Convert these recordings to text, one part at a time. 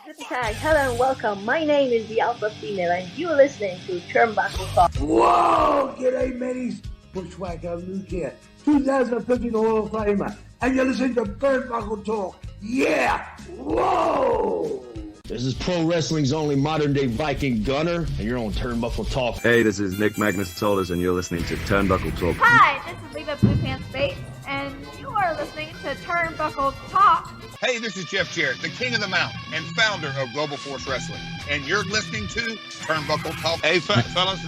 Hashtag hello and welcome. My name is the Alpha Female and you're listening to Turnbuckle Talk. Whoa! G'day, mateys. Bushwhacker Luke here, 2015 Hall of Famer, and you're listening to Turnbuckle Talk. Yeah! Whoa! This is pro wrestling's only modern-day Viking Gunner, and you're on Turnbuckle Talk. Hey, this is Nick Magnus-Solis, and you're listening to Turnbuckle Talk. Hi, this is Leva Blue Pants Bates, and you are listening to Turnbuckle Talk. Hey, this is Jeff Jarrett, the king of the mountain and founder of Global Force Wrestling, and you're listening to Turnbuckle Talk. Hey, fellas,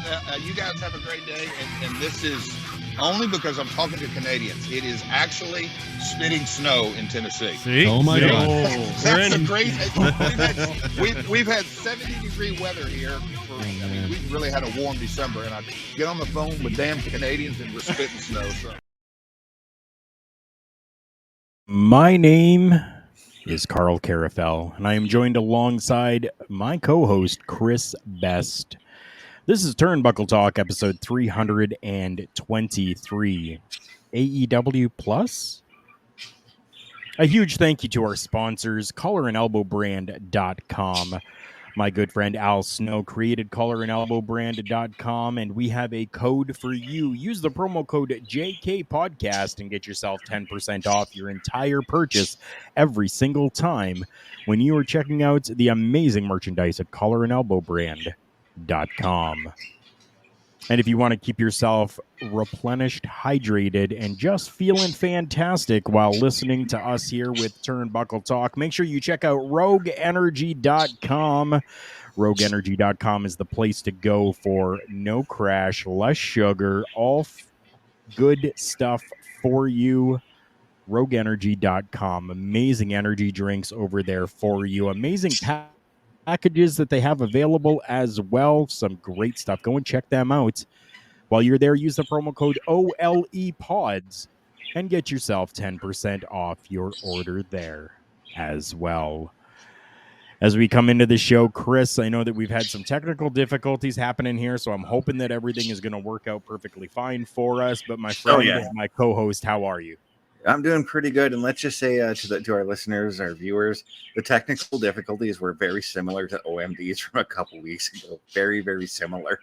you guys have a great day, and this is only because I'm talking to Canadians. It is actually spitting snow in Tennessee. See? Oh my God! That's a great. We've had 70-degree weather here. We really had a warm December, and I get on the phone with damn Canadians and we're spitting snow. So. My name is Carl Carafel, and I am joined alongside my co-host Chris Best. This is Turnbuckle Talk, episode 323, AEW Plus. A huge thank you to our sponsors, collarandelbowbrand.com. My good friend Al Snow created collarandelbowbrand.com, and we have a code for you. Use the promo code JKPodcast and get yourself 10% off your entire purchase every single time when you are checking out the amazing merchandise at collarandelbowbrand.com. And if you want to keep yourself replenished, hydrated, and just feeling fantastic while listening to us here with Turnbuckle Talk, make sure you check out RogueEnergy.com. RogueEnergy.com is the place to go for no crash, less sugar, all good stuff for you. RogueEnergy.com. Amazing energy drinks over there for you. Amazing packages that they have available as well. Some great stuff. Go and check them out. While you're there, use the promo code OLEPODS and get yourself 10% off your order there as well. As we come into the show, Chris, I know that we've had some technical difficulties happening here, so I'm hoping that everything is going to work out perfectly fine for us. But my friend, my co-host, how are you? I'm doing pretty good, and let's just say to our listeners, our viewers, the technical difficulties were very similar to OMDs from a couple weeks ago. Very, very similar.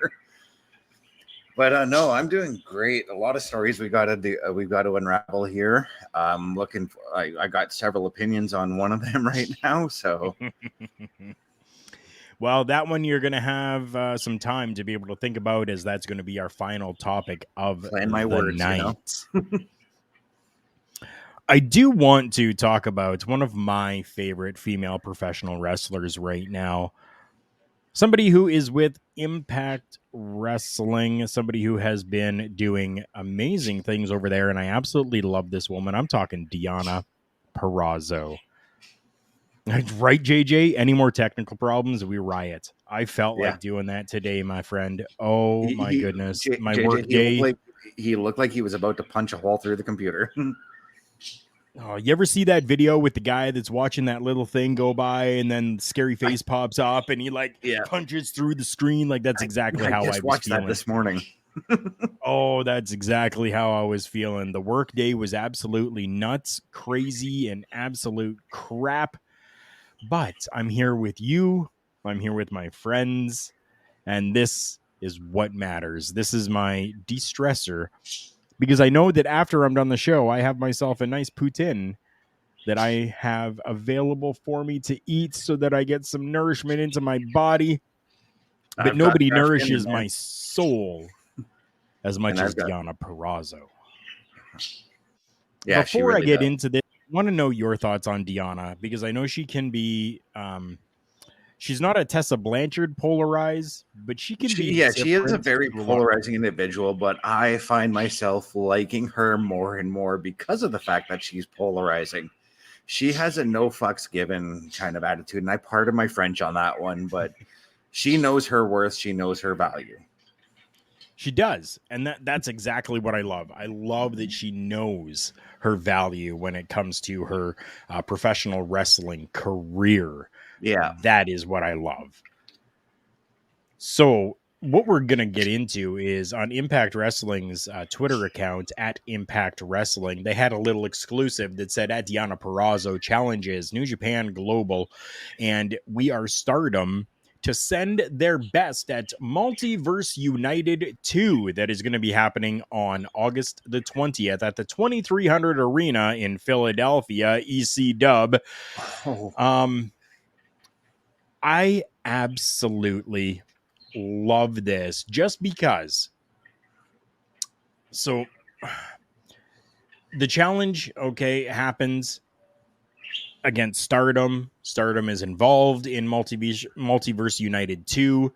But no, I'm doing great. A lot of stories we've got to unravel here. I got several opinions on one of them right now. So, well, that one you're going to have some time to be able to think about, as that's going to be our final topic of the night. You know? I do want to talk about one of my favorite female professional wrestlers right now. Somebody who is with Impact Wrestling, somebody who has been doing amazing things over there, and I absolutely love this woman. I'm talking Deonna Purrazzo. Right, JJ? Any more technical problems? We riot. I felt like doing that today, my friend. Oh, my goodness. My work day. He looked like he was about to punch a hole through the computer. Oh, you ever see that video with the guy that's watching that little thing go by and then scary face pops up and he punches through the screen? Like, that's exactly how I was watched feeling. That this morning. Oh, that's exactly how I was feeling. The work day was absolutely nuts, crazy, and absolute crap. But I'm here with you. I'm here with my friends. And this is what matters. This is my de-stressor. Because I know that after I'm done the show, I have myself a nice poutine that I have available for me to eat so that I get some nourishment into my body. But nobody nourishes my soul as much as Deonna Purrazzo. Yeah, Before I get into this, I want to know your thoughts on Deonna, because I know she can be... she's not a Tessa Blanchard polarized, but she can be. Yeah, she is a very polarizing individual, but I find myself liking her more and more because of the fact that she's polarizing. She has a no fucks given kind of attitude, and I pardon my French on that one, but she knows her worth. She knows her value. She does, and that's exactly what I love. I love that she knows her value when it comes to her professional wrestling career. Yeah, that is what I love. So what we're going to get into is on Impact Wrestling's Twitter account at Impact Wrestling. They had a little exclusive that said at Deonna Purrazzo challenges New Japan Global and We Are Stardom to send their best at Multiverse United 2. That is going to be happening on August the 20th at the 2300 Arena in Philadelphia, EC Dub. I absolutely love this just because. So the challenge, okay, happens against Stardom. Stardom is involved in Multiverse United 2.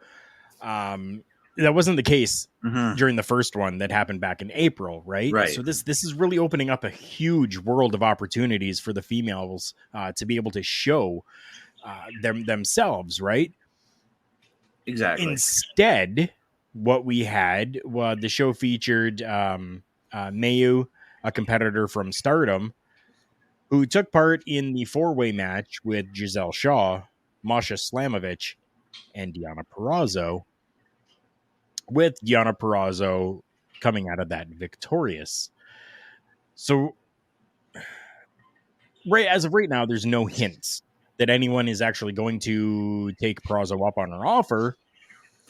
That wasn't the case during the first one that happened back in April, right? So this is really opening up a huge world of opportunities for the females to be able to show themselves, right? Exactly. Instead, what we had, the show featured Mayu, a competitor from Stardom, who took part in the four-way match with Giselle Shaw, Masha Slamovich, and Deonna Purrazzo, with Deonna Purrazzo coming out of that victorious. So, as of right now, there's no hints that anyone is actually going to take Purrazzo up on her offer.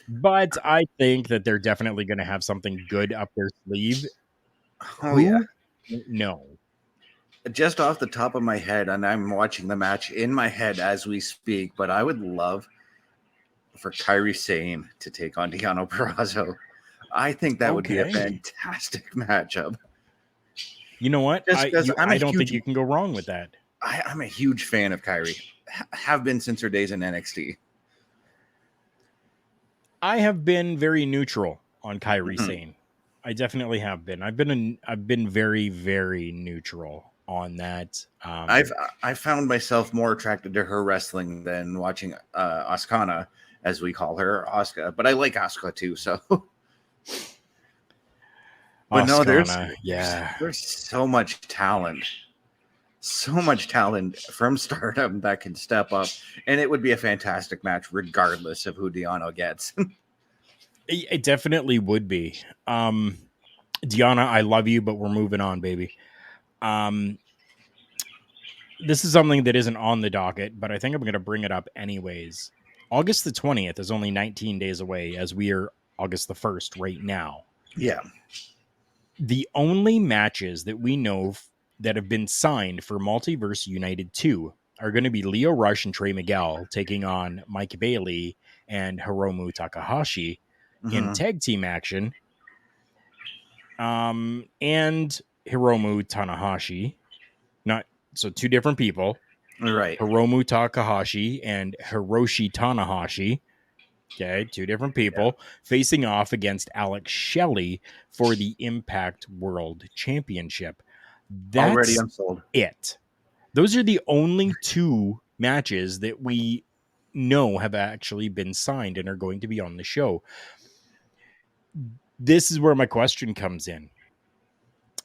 But I think that they're definitely going to have something good up their sleeve. Yeah. No. Just off the top of my head, and I'm watching the match in my head as we speak, but I would love for Kairi Sane to take on Deonna Purrazzo. I think that would be a fantastic matchup. You know what? I don't think you can go wrong with that. I'm a huge fan of Kairi. Have been since her days in NXT. I have been very neutral on Kairi Sane. I definitely have been. I've been very, very neutral on that. I found myself more attracted to her wrestling than watching Asuka, as we call her, Asuka. But I like Asuka too. So, but no, there's so much talent. So much talent from Stardom that can step up, and it would be a fantastic match regardless of who Deonna gets. It definitely would be. Deonna, I love you, but we're moving on, baby. This is something that isn't on the docket, but I think I'm going to bring it up anyways. August the 20th is only 19 days away, as we are August the 1st right now. Yeah. The only matches that we know that have been signed for Multiverse United 2 are going to be Lio Rush and Trey Miguel taking on Mike Bailey and Hiromu Takahashi in tag team action. And Hiromu Tanahashi, two different people. Right. Hiromu Takahashi and Hiroshi Tanahashi. Okay, two different people facing off against Alex Shelley for the Impact World Championship. That's already unsold. It. Those are the only two matches that we know have actually been signed and are going to be on the show. This is where my question comes in.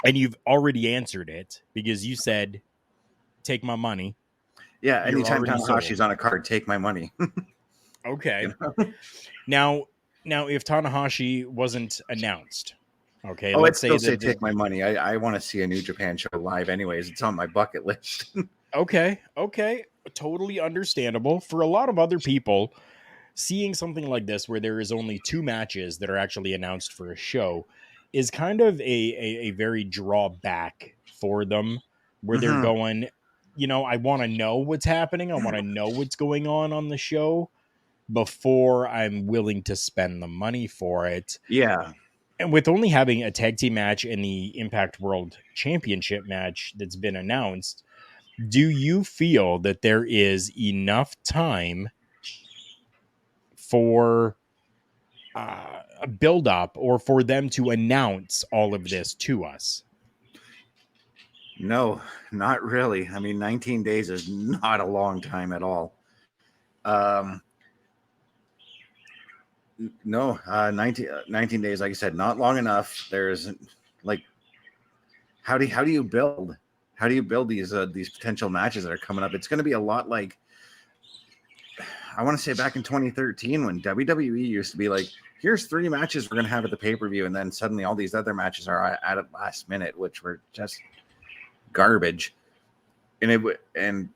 And you've already answered it because you said, take my money. Yeah, anytime Tanahashi's on a card, take my money. Okay. You know? Now, if Tanahashi wasn't announced, okay, let's say take my money. I want to see a New Japan show live anyways. It's on my bucket list. Okay. Totally understandable. For a lot of other people, seeing something like this where there is only two matches that are actually announced for a show is kind of a very drawback for them, where they're going, I want to know what's happening. I want to know what's going on the show before I'm willing to spend the money for it. Yeah. And with only having a tag team match and the Impact World Championship match that's been announced, do you feel that there is enough time for a build up or for them to announce all of this to us? No, not really. I mean, 19 days is not a long time at all. 19 days, like I said, not long enough. There's how do you build? How do you build these potential matches that are coming up? It's going to be a lot like I want to say back in 2013 when WWE used to be like, here's 3 matches we're going to have at the pay-per-view. And then suddenly all these other matches are at the last minute, which were just garbage. And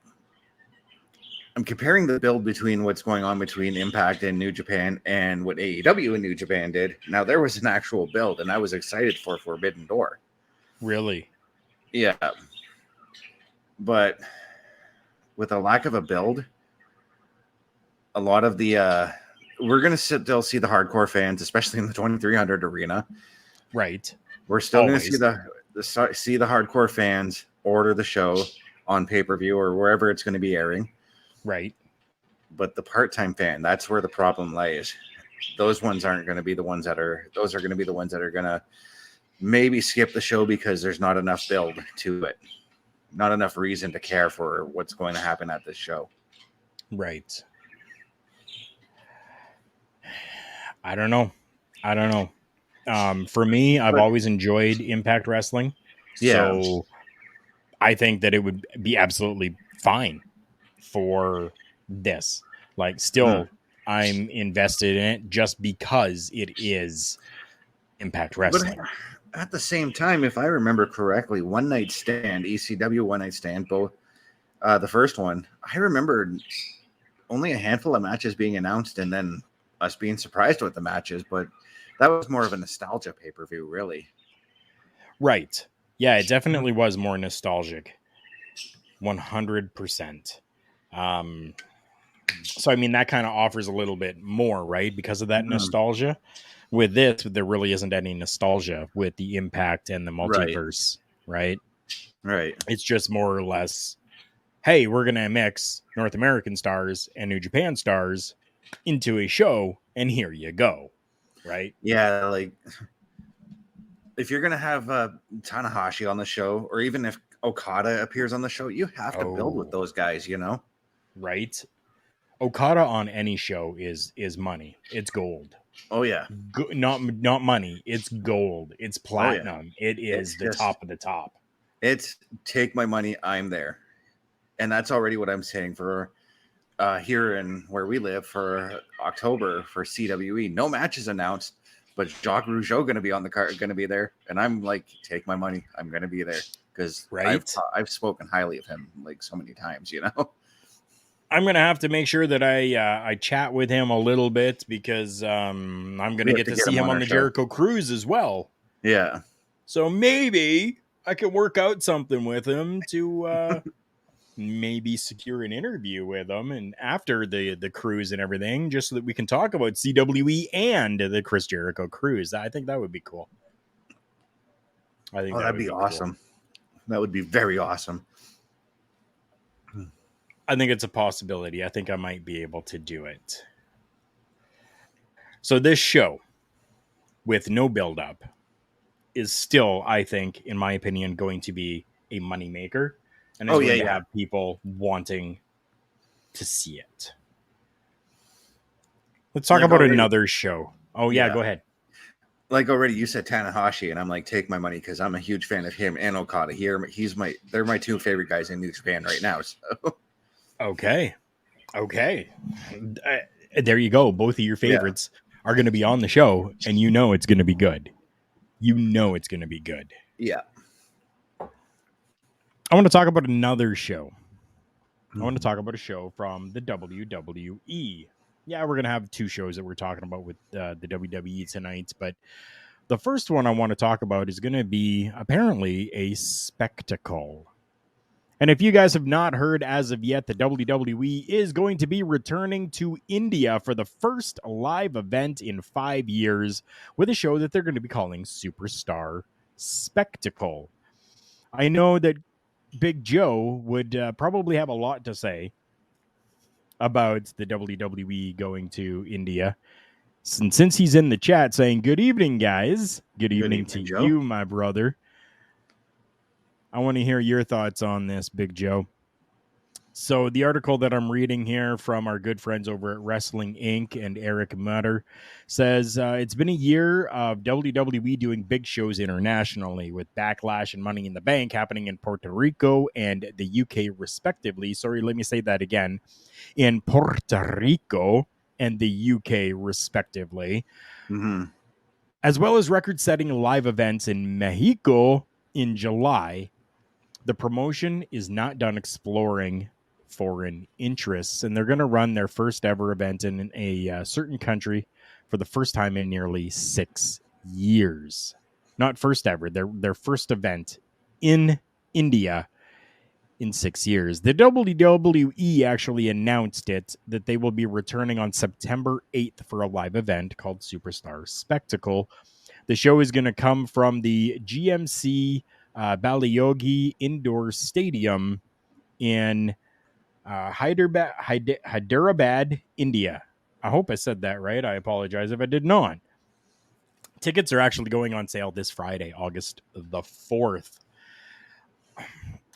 I'm comparing the build between what's going on between Impact and New Japan and what AEW and New Japan did. Now, there was an actual build, and I was excited for Forbidden Door. Really? Yeah. But with a lack of a build, a lot of the we're going to still see the hardcore fans, especially in the 2300 arena. Right. We're still going to see the hardcore fans order the show on pay-per-view or wherever it's going to be airing. Right. But the part-time fan, that's where the problem lies. Those ones aren't going to be the ones that are, those are going to be the ones that are going to maybe skip the show because there's not enough build to it. Not enough reason to care for what's going to happen at this show. Right. I don't know. For me, I've always enjoyed Impact Wrestling. Yeah. So I think that it would be absolutely fine for this. Like, still, I'm invested in it just because it is Impact Wrestling. But at the same time, if I remember correctly, One Night Stand, ECW One Night Stand, both the first one, I remember only a handful of matches being announced and then us being surprised with the matches, but that was more of a nostalgia pay-per-view, really. Right. Yeah, it definitely was more nostalgic. 100%. So, I mean, that kind of offers a little bit more, right? Because of that nostalgia. With this, there really isn't any nostalgia with the Impact and the multiverse, right? Right. It's just more or less, hey, we're going to mix North American stars and New Japan stars into a show, and here you go, right? Yeah, like, if you're going to have Tanahashi on the show, or even if Okada appears on the show, you have to build with those guys, you know? Right. Okada on any show is money. It's gold. Oh yeah. Not money. It's gold. It's platinum. It is the top of the top. It's take my money. I'm there. And that's already what I'm saying for here in where we live for October for CWE. No matches announced, but Jacques Rougeau going to be on the card, going to be there. And I'm like, take my money. I'm going to be there because I've spoken highly of him like so many times, you know? I'm going to have to make sure that I chat with him a little bit because I'm going to get to see him on the Jericho Cruise as well. Yeah. So maybe I could work out something with him to maybe secure an interview with him and after the cruise and everything, just so that we can talk about CWE and the Chris Jericho Cruise. I think that would be cool. I think that'd be awesome. Cool. That would be very awesome. I think it's a possibility. I think I might be able to do it. So this show, with no build-up, is still, I think, in my opinion, going to be a moneymaker. And it's going to have people wanting to see it. Let's talk about another show. Oh, yeah, go ahead. Like already, you said Tanahashi, and I'm like, take my money because I'm a huge fan of him and Okada. They're my 2 favorite guys in New Japan right now. So. Okay. There you go. Both of your favorites are going to be on the show, and you know it's going to be good. Yeah. I want to talk about another show. I want to talk about a show from the WWE. Yeah, we're going to have 2 shows that we're talking about with the WWE tonight, but the first one I want to talk about is going to be apparently a spectacle. And if you guys have not heard as of yet, the WWE is going to be returning to India for the first live event in 5 years with a show that they're going to be calling Superstar Spectacle. I know that Big Joe would probably have a lot to say about the WWE going to India. And since he's in the chat saying, good evening, guys. Good evening to Joe. You, my brother. I want to hear your thoughts on this, Big Joe. So the article that I'm reading here from our good friends over at Wrestling Inc. and Eric Mutter says it's been a year of WWE doing big shows internationally, with Backlash and Money in the Bank happening in Puerto Rico and the UK respectively. Sorry, let me say that again. In Puerto Rico and the UK respectively. Mm-hmm. As well as record-setting live events in Mexico in July. The promotion is not done exploring foreign interests, and they're going to run their first ever event in a certain country for the first time in nearly 6 years. Not first ever, their first event in India in 6 years. The WWE actually announced it that they will be returning on September 8th for a live event called Superstar Spectacle. The show is going to come from the GMC Balayogi Indoor Stadium in Hyderabad, India. I hope I said that right. I apologize if I did not. Tickets are actually going on sale this Friday, August the 4th.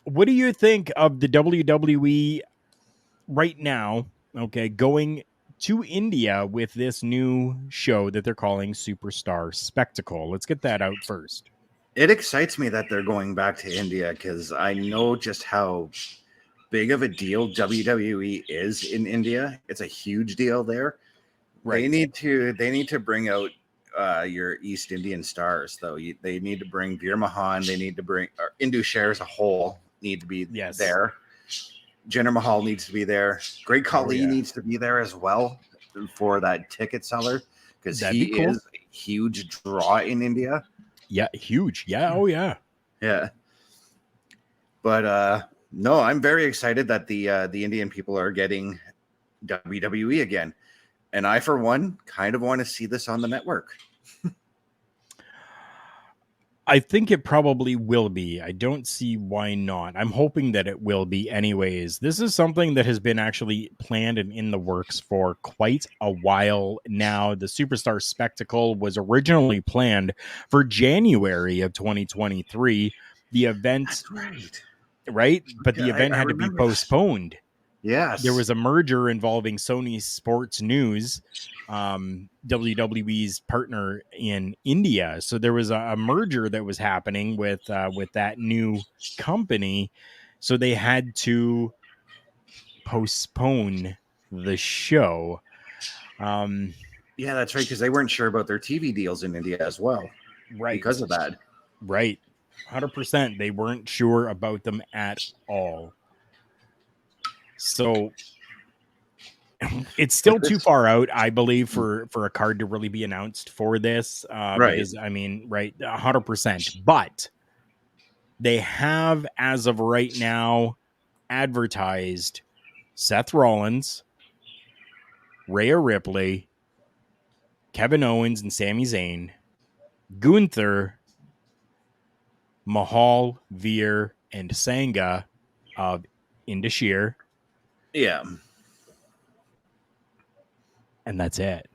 What do you think of the WWE right now, okay, going to India with this new show that they're calling Superstar Spectacle? Let's get that out first. It excites me that they're going back to India because I know just how big of a deal WWE is in India. It's a huge deal there. Right. They need to bring out your East Indian stars, though. They need to bring Veer Mahan. They need to bring Indu Share as a whole need to be there. Jinder Mahal needs to be there. Great Khali needs to be there as well for that ticket seller because he is a huge draw in India. Yeah, huge. Yeah, oh yeah. Yeah. But no, I'm very excited that the Indian people are getting WWE again. And I, for one, kind of want to see this on the network. I think it probably will be. I don't see why not. I'm hoping that it will be anyways. This is something that has been actually planned and in the works for quite a while now. The Superstar Spectacle was originally planned for January of 2023. The event... That's right. Right? But the event had to be postponed. Yes. There was a merger involving Sony Sports News, WWE's partner in India. So there was a merger that was happening with that new company. So they had to postpone the show. Yeah, that's right, because they weren't sure about their TV deals in India as well. Right. Because of that. Right. 100%. They weren't sure about them at all. So it's still too far out, I believe, for a card to really be announced for this. Right. Because, I mean, right, 100%. But they have, as of right now, advertised Seth Rollins, Rhea Ripley, Kevin Owens and Sami Zayn, Gunther, Mahal, Veer, and Sangha of Indashir. Yeah. And that's it.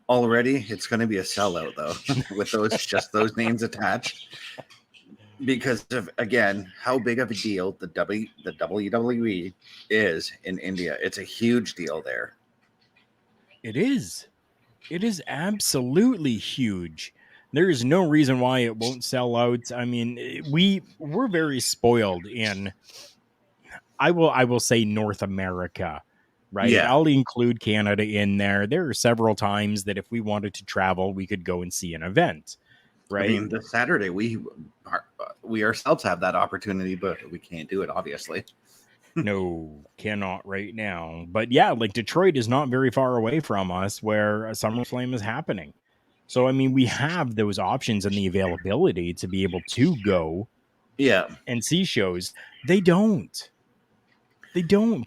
Already, it's going to be a sellout, though, with those names attached. Because of, again, how big of a deal the WWE is in India. It's a huge deal there. It is. It is absolutely huge. There is no reason why it won't sell out. I mean, we're very spoiled in, I will say, North America, right? Yeah. I'll include Canada in there. There are several times that if we wanted to travel, we could go and see an event, right? I mean, this Saturday, we ourselves have that opportunity, but we can't do it, obviously. No, cannot right now. But yeah, like Detroit is not very far away from us where a SummerSlam is happening. So, I mean, we have those options and the availability to be able to go and see shows. They don't.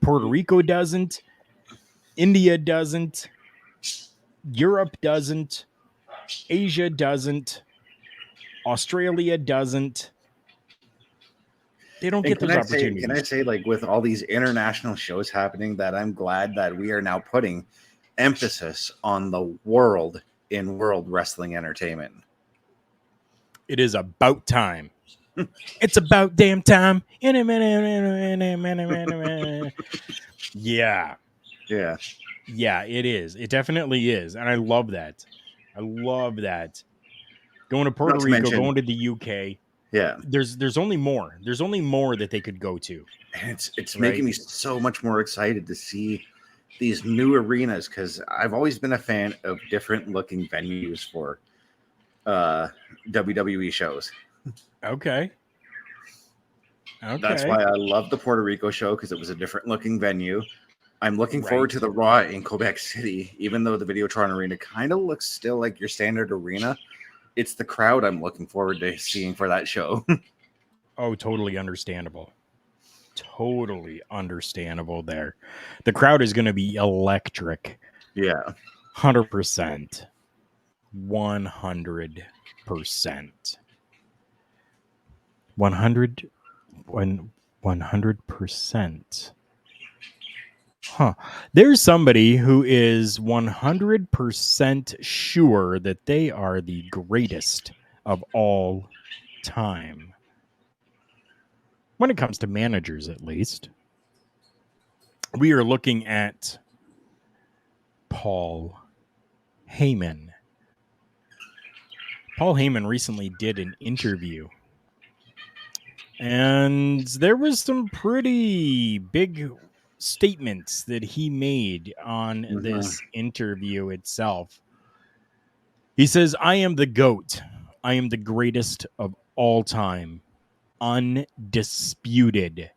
Puerto Rico doesn't. India doesn't. Europe doesn't. Asia doesn't. Australia doesn't. They don't get those opportunities. Can I say, like, with all these international shows happening, that I'm glad that we are now putting emphasis on the world in world wrestling entertainment. It is about time. It's about damn time. Yeah. Yeah. Yeah, it is. It definitely is. And I love that. I love that. Going to Puerto Not to Rico, mention- going to the UK. Yeah. There's only more. There's only more that they could go to. And it's Right. making me so much more excited to see these new arenas, because I've always been a fan of different looking venues for WWE shows. Okay. That's why I love the Puerto Rico show, because it was a different looking venue. I'm looking forward Right. to the Raw in Quebec City, even though the Videotron Arena kind of looks still like your standard arena. It's the crowd I'm looking forward to seeing for that show. Oh, totally understandable. Totally understandable there. The crowd is going to be electric. Yeah. 100%. 100%. 100%. Huh. There's somebody who is 100% sure that they are the greatest of all time. When it comes to managers, at least. We are looking at Paul Heyman. Paul Heyman recently did an interview, and there was some pretty big statements that he made on this interview itself. He says, "I am the GOAT. I am the greatest of all time. Undisputed."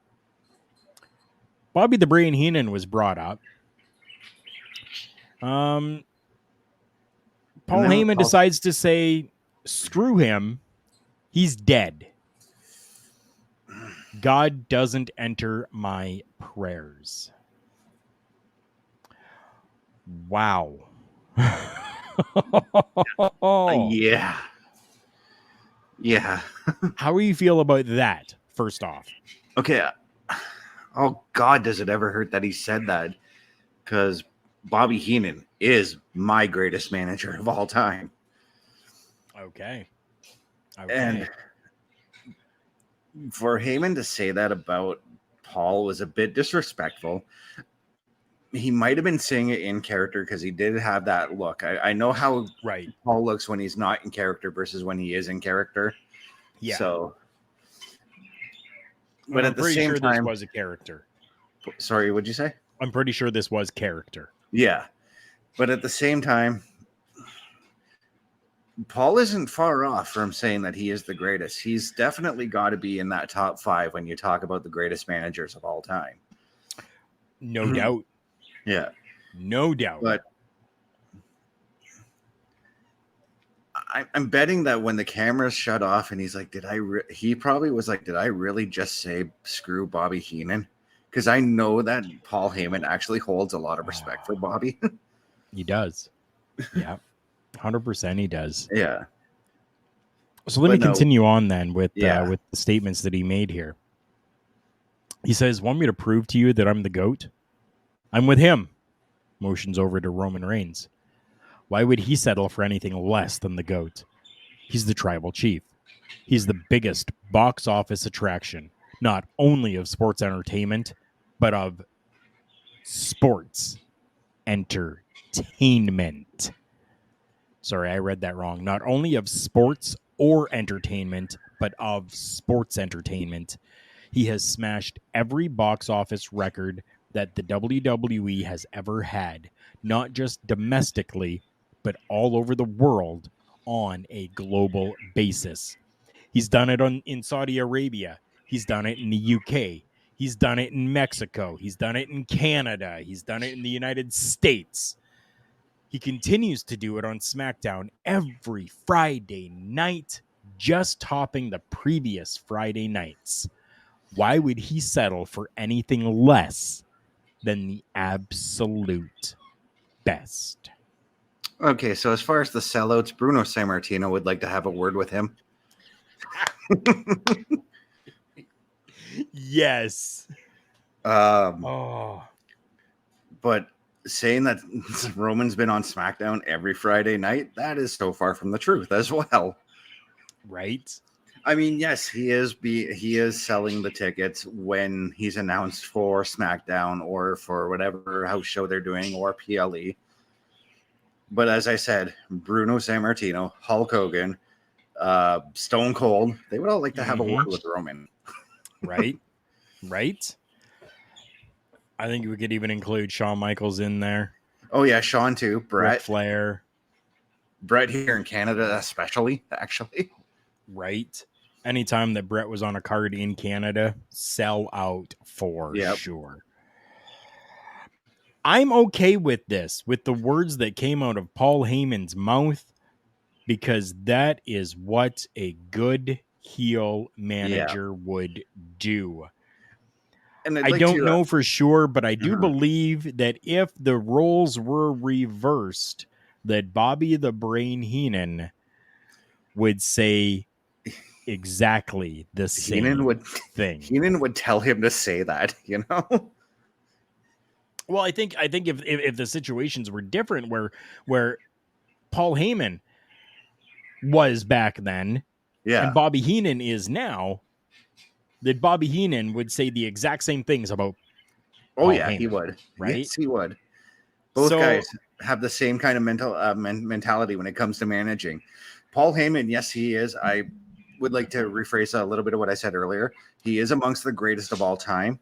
Bobby the Brain Heenan was brought up. Paul Heyman decides to say, screw him. He's dead. God doesn't enter my prayers. Wow. Yeah. Yeah. How do you feel about that, first off? Okay. Oh, God, does it ever hurt that he said that? Because Bobby Heenan is my greatest manager of all time. Okay. And for Heyman to say that about Paul was a bit disrespectful. He might have been saying it in character because he did have that look. I know how Paul looks when he's not in character versus when he is in character. Yeah. So, but I'm at the pretty same sure time, this was a character. Sorry, what'd you say? I'm pretty sure this was character. Yeah. But at the same time, Paul isn't far off from saying that he is the greatest. He's definitely got to be in that top 5 when you talk about the greatest managers of all time. No doubt. Yeah. No doubt. But I'm betting that when the cameras shut off and he's like, he probably was like, did I really just say screw Bobby Heenan? Because I know that Paul Heyman actually holds a lot of respect for Bobby. He does. Yeah. 100% he does. Yeah. So let me continue on then with the statements that he made here. He says, "Want me to prove to you that I'm the GOAT? I'm with him." Motions over to Roman Reigns. "Why would he settle for anything less than the GOAT? He's the tribal chief. He's the biggest box office attraction, not only of sports entertainment, but of sports entertainment." Sorry, I read that wrong. Not only of sports or entertainment, but of sports entertainment. He has smashed every box office record that the WWE has ever had, not just domestically, but all over the world on a global basis. He's done it in Saudi Arabia. He's done it in the UK. He's done it in Mexico. He's done it in Canada. He's done it in the United States. He continues to do it on SmackDown every Friday night, just topping the previous Friday nights. Why would he settle for anything less than the absolute best? Okay, so as far as the sellouts, Bruno Sammartino would like to have a word with him. Yes. But saying that Roman's been on SmackDown every Friday night, that is so far from the truth as well. Right. I mean, yes, he is selling the tickets when he's announced for SmackDown or for whatever house show they're doing or PLE. But as I said, Bruno Sammartino, Hulk Hogan, Stone Cold, they would all like to have a word with Roman. Right? Right? I think we could even include Shawn Michaels in there. Oh, yeah, Shawn too. Brett. Ric Flair. Brett here in Canada especially, actually. Right? Anytime that Brett was on a card in Canada, sell out for sure. I'm okay with this, with the words that came out of Paul Heyman's mouth, because that is what a good heel manager would do. And I don't know for sure, but I do believe that if the roles were reversed, that Bobby the Brain Heenan would say exactly the same thing. Heenan would tell him to say that, you know? Well, I think if the situations were different, where Paul Heyman was back then, and Bobby Heenan is now, that Bobby Heenan would say the exact same things about Paul Heyman, he would. Right? Yes, he would. Both guys have the same kind of mentality when it comes to managing. Paul Heyman, yes, he is. I would like to rephrase a little bit of what I said earlier. He is amongst the greatest of all time,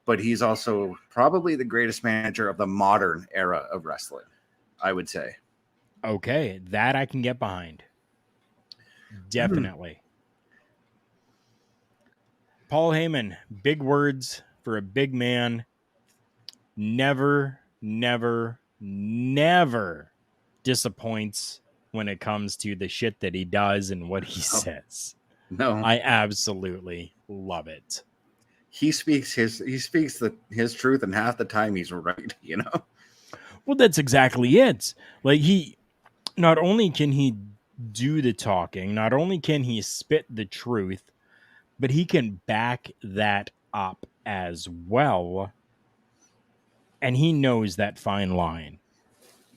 but he's also probably the greatest manager of the modern era of wrestling, I would say. Okay, that I can get behind. Definitely. Paul Heyman, big words for a big man. Never, never, never disappoints when it comes to the shit that he does and what he says. No, I absolutely love it. He speaks his truth, and half the time he's right, you know? Well, that's exactly it. Like, he not only can he do the talking, not only can he spit the truth, but he can back that up as well. And he knows that fine line.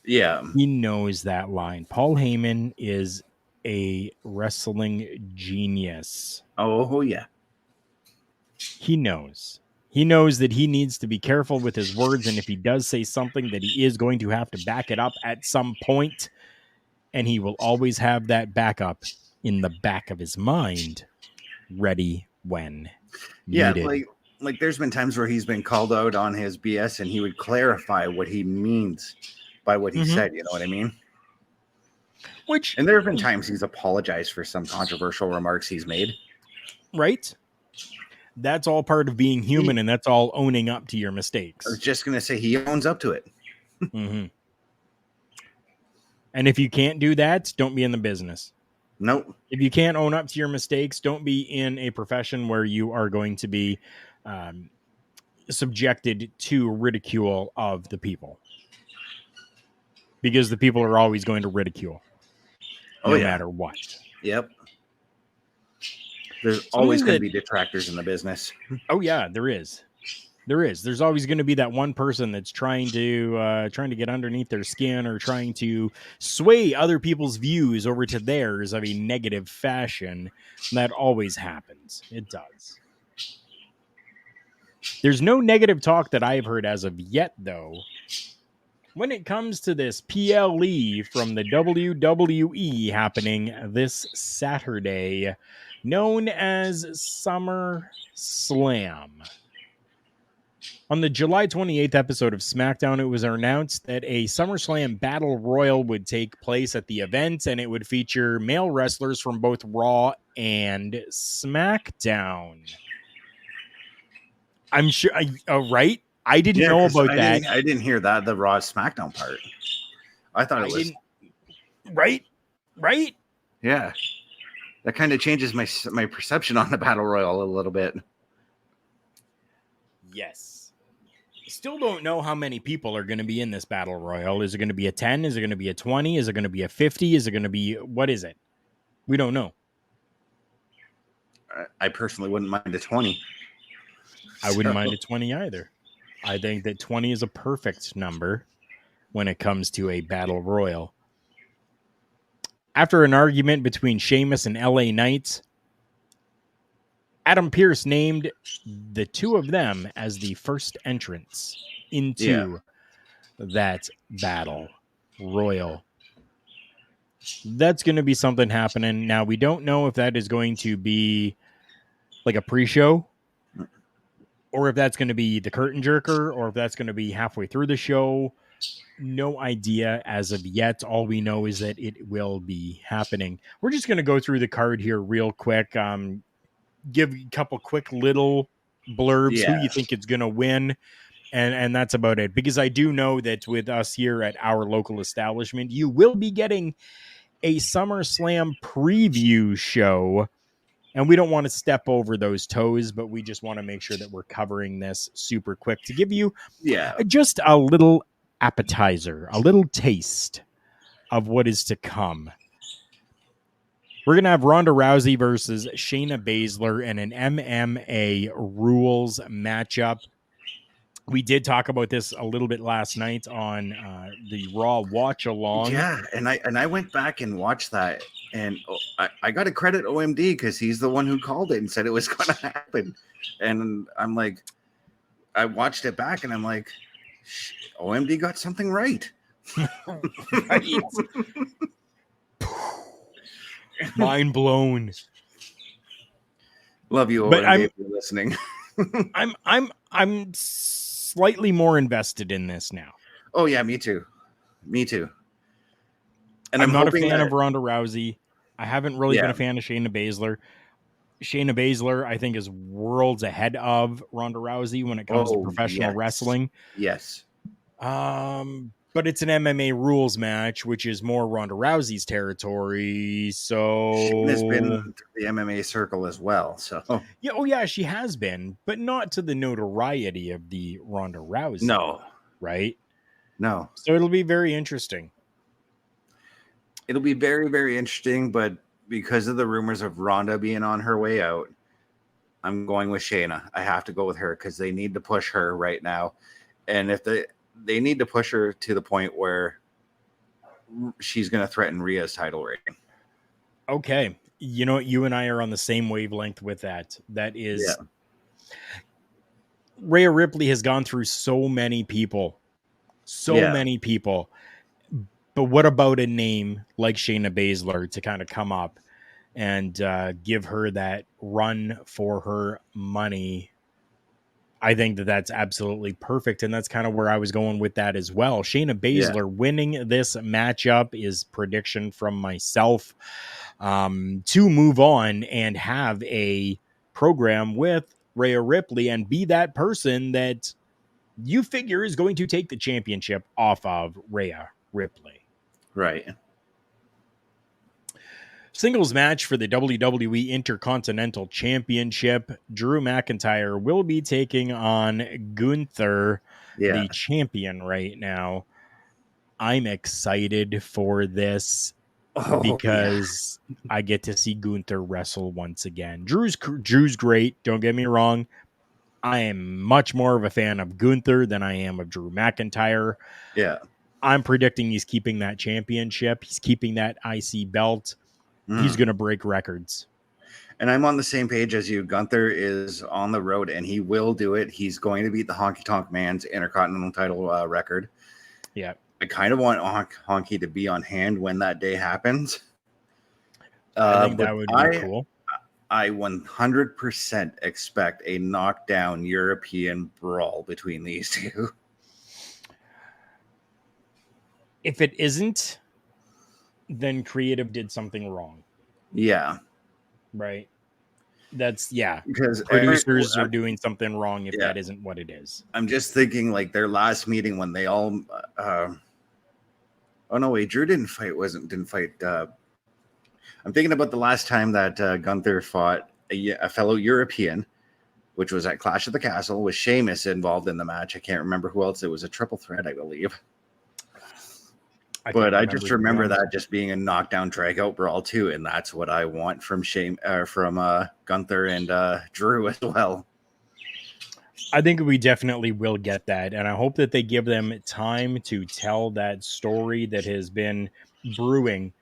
Yeah. He knows that line. Paul Heyman is a wrestling genius. Oh, yeah. He knows. He knows that he needs to be careful with his words, and if he does say something, that he is going to have to back it up at some point, and he will always have that backup in the back of his mind, ready when needed. Like there's been times where he's been called out on his BS, and he would clarify what he means by what he said, you know what I mean? And there have been times he's apologized for some controversial remarks he's made. Right? That's all part of being human, and that's all owning up to your mistakes. I was just going to say he owns up to it. And if you can't do that, don't be in the business. Nope. If you can't own up to your mistakes, don't be in a profession where you are going to be subjected to ridicule of the people. Because the people are always going to ridicule. No matter what. Yep. There's always going to be detractors in the business. Oh yeah, there is. There's always going to be that one person that's trying to get underneath their skin, or trying to sway other people's views over to theirs of a negative fashion. That always happens. It does. There's no negative talk that I've heard as of yet, though, when it comes to this PLE from the WWE happening this Saturday, known as SummerSlam. On the July 28th episode of SmackDown, it was announced that a SummerSlam Battle Royal would take place at the event, and it would feature male wrestlers from both Raw and SmackDown. I'm sure, right? I didn't know about that. I didn't hear that, the Raw SmackDown part. I thought it was... Right? Yeah. That kind of changes my perception on the Battle Royal a little bit. Yes. Still don't know how many people are going to be in this Battle Royal. Is it going to be a 10? Is it going to be a 20? Is it going to be a 50? Is it going to be... What is it? We don't know. I personally wouldn't mind a 20. I wouldn't mind a 20 either. I think that 20 is a perfect number when it comes to a Battle Royal. After an argument between Sheamus and LA Knight, Adam Pearce named the two of them as the first entrants into that battle royal. That's going to be something happening. Now, we don't know if that is going to be like a pre-show or if that's going to be the curtain jerker or if that's going to be halfway through the show. No idea as of yet. All we know is that it will be happening. We're just going to go through the card here real quick. Give a couple quick little blurbs who you think is going to win. And that's about it. Because I do know that with us here at our local establishment, you will be getting a SummerSlam preview show. And we don't want to step over those toes, but we just want to make sure that we're covering this super quick to give you just a little appetizer, a little taste of what is to come. We're going to have Ronda Rousey versus Shayna Baszler in an MMA rules matchup. We did talk about this a little bit last night on the Raw watch along. Yeah, and I went back and watched that, and I got to credit OMD because he's the one who called it and said it was going to happen. And I'm like, I watched it back, and I'm like, OMD got something right. Right. Mind blown. Love you, but OMD, if you're listening. I'm slightly more invested in this now. Oh yeah, me too. And I'm not a fan of Ronda Rousey. I haven't really been a fan of Shayna Baszler. Shayna Baszler, I think, is worlds ahead of Ronda Rousey when it comes to professional wrestling. Yes. But it's an MMA rules match, which is more Ronda Rousey's territory. So Shayna's been through the MMA circle as well. So yeah, she has been, but not to the notoriety of the Ronda Rousey. No. Right? No. So it'll be very interesting. It'll be very, very interesting, but because of the rumors of Ronda being on her way out, I'm going with Shayna. I have to go with her because they need to push her right now. And if they need to push her to the point where she's going to threaten Rhea's title reign. Okay. You know, you and I are on the same wavelength with that. That is, Rhea Ripley has gone through so many people. But what about a name like Shayna Baszler to kind of come up and give her that run for her money? I think that that's absolutely perfect. And that's kind of where I was going with that as well. Shayna Baszler winning this matchup is prediction from myself to move on and have a program with Rhea Ripley and be that person that you figure is going to take the championship off of Rhea Ripley. Right. Singles match for the WWE Intercontinental Championship. Drew McIntyre will be taking on Gunther, the champion right now. I'm excited for this because I get to see Gunther wrestle once again. Drew's great. Don't get me wrong. I am much more of a fan of Gunther than I am of Drew McIntyre. Yeah. I'm predicting he's keeping that championship. He's keeping that IC belt. He's going to break records. And I'm on the same page as you. Gunther is on the road, and he will do it. He's going to beat the Honky Tonk Man's Intercontinental title record. Yeah. I kind of want Honky to be on hand when that day happens. I think that would be cool. I 100% expect a knockdown European brawl between these two. If it isn't, then creative did something wrong. Yeah. Right. That's because producers are doing something wrong if that isn't what it is. I'm just thinking like their last meeting when they all oh no, wait, Drew didn't fight. I'm thinking about the last time that Gunther fought a fellow European, which was at Clash of the Castle with Sheamus involved in the match. I can't remember who else. It was a triple threat, I believe. But I just remember that just being a knockdown drag-out brawl too, and that's what I want from Gunther and Drew as well. I think we definitely will get that, and I hope that they give them time to tell that story that has been brewing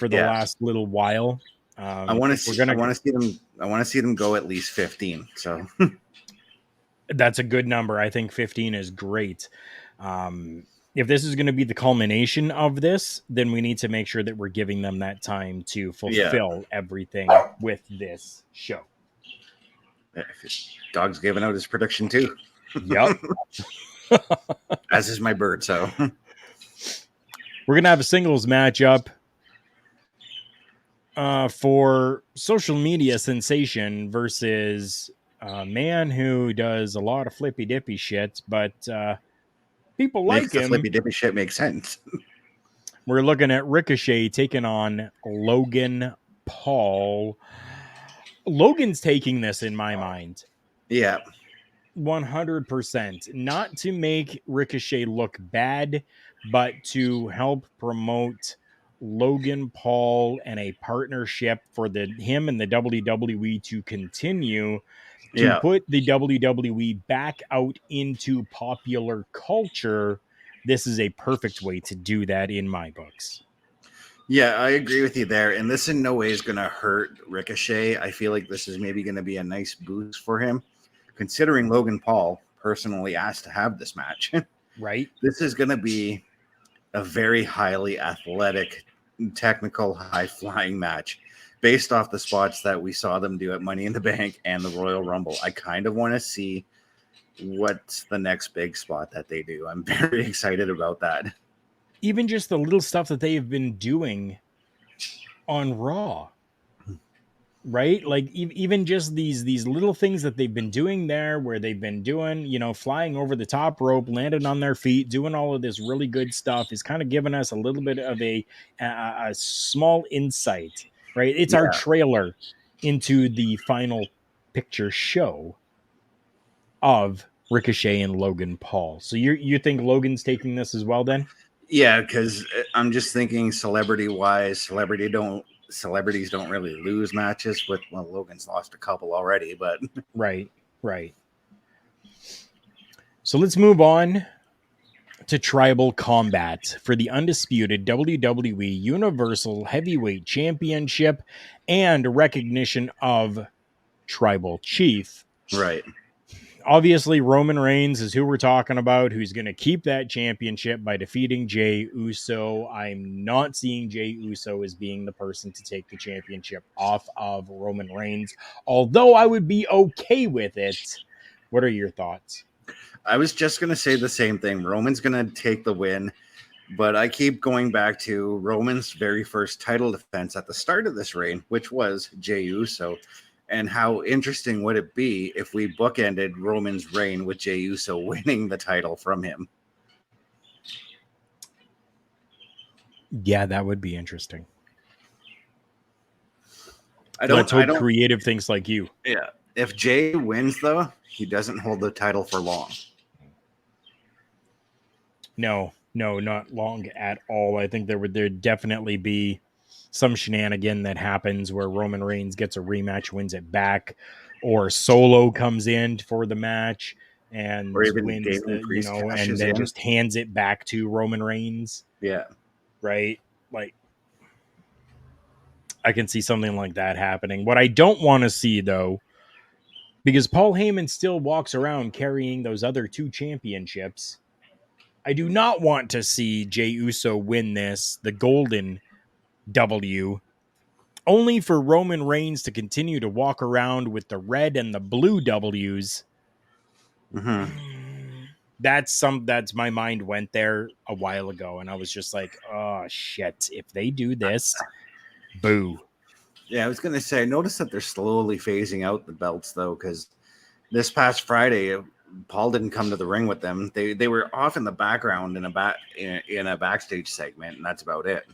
for the last little while. I want to see. I want to see them. I want to see them go at least 15. So that's a good number. I think 15 is great. If this is going to be the culmination of this, then we need to make sure that we're giving them that time to fulfill everything with this show. Dog's giving out his prediction too. Yep. As is my bird. So we're going to have a singles matchup for social media sensation versus a man who does a lot of flippy dippy shit, but people like him. Flippy dippy shit makes sense. We're looking at Ricochet taking on Logan Paul. Logan's taking this in my mind. Yeah. 100%. Not to make Ricochet look bad, but to help promote Logan Paul and a partnership for him and the WWE to continue to put the WWE back out into popular culture. This is a perfect way to do that in my books. Yeah, I agree with you there. And this in no way is going to hurt Ricochet. I feel like this is maybe going to be a nice boost for him, considering Logan Paul personally asked to have this match. Right. This is going to be a very highly athletic, technical, high-flying match based off the spots that we saw them do at Money in the Bank and the Royal Rumble. I kind of want to see what's the next big spot that they do. I'm very excited about that. Even just the little stuff that they have been doing on Raw, right? Like even just these little things that they've been doing there, where they've been doing, flying over the top rope, landing on their feet, doing all of this really good stuff is kind of giving us a little bit of a small insight, right? It's our trailer into the final picture show of Ricochet and Logan Paul. So you think Logan's taking this as well then? Yeah, because I'm just thinking celebrity-wise, celebrities don't really lose matches with, Logan's lost a couple already, but right. So let's move on to Tribal Combat for the undisputed WWE Universal Heavyweight Championship and recognition of Tribal Chief. Right. Obviously, Roman Reigns is who we're talking about, who's going to keep that championship by defeating Jey Uso. I'm not seeing Jey Uso as being the person to take the championship off of Roman Reigns, although I would be okay with it. What are your thoughts? I was just going to say the same thing. Roman's going to take the win, but I keep going back to Roman's very first title defense at the start of this reign, which was Jey Uso. And how interesting would it be if we bookended Roman's reign with Jey Uso winning the title from him? Yeah, that would be interesting. Let's hope creative things like you. Yeah. If Jey wins, though, he doesn't hold the title for long. No, not long at all. I think there'd definitely be some shenanigan that happens where Roman Reigns gets a rematch, wins it back, or Solo comes in for the match and wins and then just hands it back to Roman Reigns. Yeah. Right? Like, I can see something like that happening. What I don't want to see, though, because Paul Heyman still walks around carrying those other two championships, I do not want to see Jey Uso win the golden W, only for Roman Reigns to continue to walk around with the red and the blue W's. Mm-hmm. That's my mind went there a while ago, and I was just like, oh shit, if they do this, boo. Yeah, I was going to say, I noticed that they're slowly phasing out the belts, though, because this past Friday, Paul didn't come to the ring with them. They were off in the background in a backstage segment, and that's about it.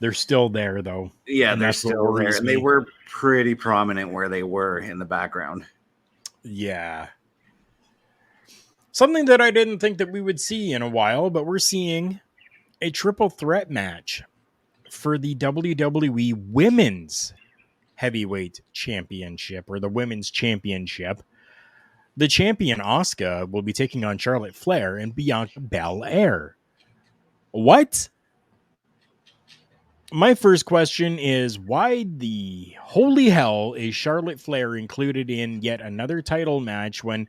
They're still there, though. Yeah, they're still there, and they were pretty prominent where they were in the background. Yeah. Something that I didn't think that we would see in a while, but we're seeing a triple threat match for the WWE Women's Heavyweight Championship, or the Women's Championship. The champion, Asuka, will be taking on Charlotte Flair and Bianca Belair. What? My first question is, why the holy hell is Charlotte Flair included in yet another title match when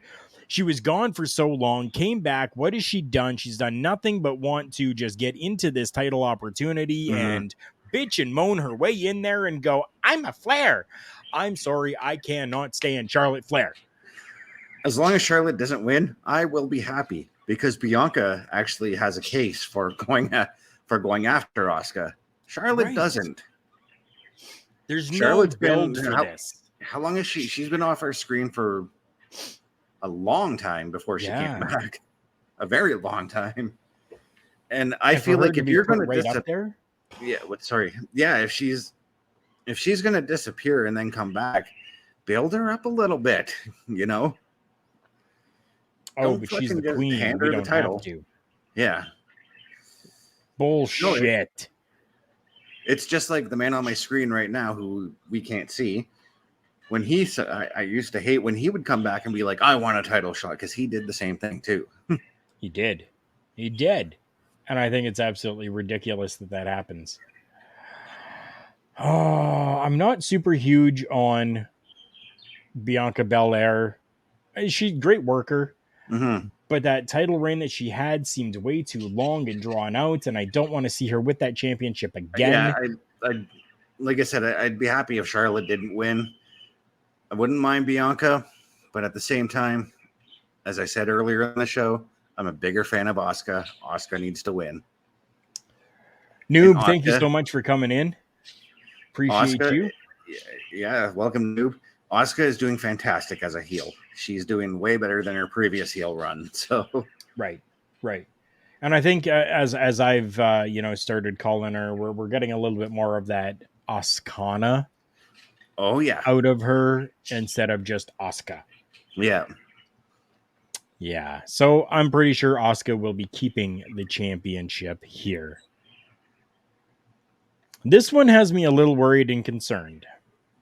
she was gone for so long, came back? What has she done? She's done nothing but want to just get into this title opportunity and bitch and moan her way in there and go, I'm a Flair. I'm sorry, I cannot stand Charlotte Flair. As long as Charlotte doesn't win, I will be happy, because Bianca actually has a case for going after Asuka. Charlotte doesn't. There's Charlotte's no build for this. How long is she? She's been off our screen for a long time before she came back. A very long time. And I feel like if you're going to up there, if she's going to disappear and then come back, build her up a little bit, you know. Oh, but she's the queen. Hand we her don't the title. Have to. Yeah. Bullshit. It's just like the man on my screen right now, who we can't see. When I used to hate when he would come back and be like, I want a title shot, because he did the same thing too. He did. And I think it's absolutely ridiculous that happens. Oh, I'm not super huge on Bianca Belair. She's a great worker. But that title reign that she had seemed way too long and drawn out, and I don't want to see her with that championship again. Yeah, like I said, I'd be happy if Charlotte didn't win. I wouldn't mind Bianca, but at the same time, as I said earlier in the show, I'm a bigger fan of Asuka. Asuka needs to win. Noob, thank you so much for coming in. Appreciate you. Yeah, welcome, Noob. Asuka is doing fantastic as a heel. She's doing way better than her previous heel run. So right. And I think as I've started calling her, we're getting a little bit more of that Asuka. Oh yeah, out of her instead of just Asuka. Yeah. So I'm pretty sure Asuka will be keeping the championship here. This one has me a little worried and concerned.